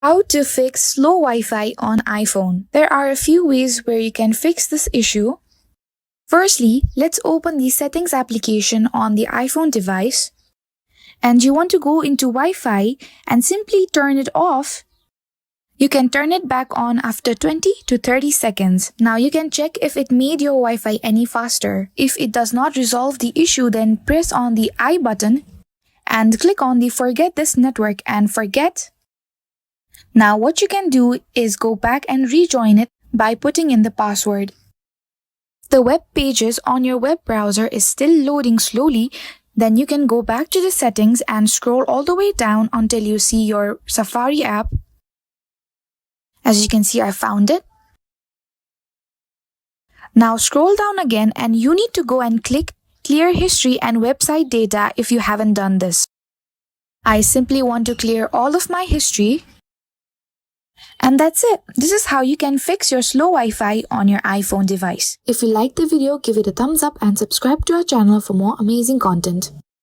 How to fix slow Wi-Fi on iPhone. There are a few ways where you can fix this issue. Firstly, let's open the settings application on the iPhone device. And you want to go into Wi-Fi and simply turn it off. You can turn it back on after 20 to 30 seconds. Now you can check if it made your Wi-Fi any faster. If it does not resolve the issue, then press on the I button and click on the forget this network and forget. Now what you can do is go back and rejoin it by putting in the password. If the web pages on your web browser is still loading slowly, then you can go back to the settings and scroll all the way down until you see your Safari app. As you can see, I found it. Now scroll down again and you need to go and click Clear History and Website Data if you haven't done this. I simply want to clear all of my history. And that's it. This is how you can fix your slow Wi-Fi on your iPhone device. If you liked the video, give it a thumbs up and subscribe to our channel for more amazing content.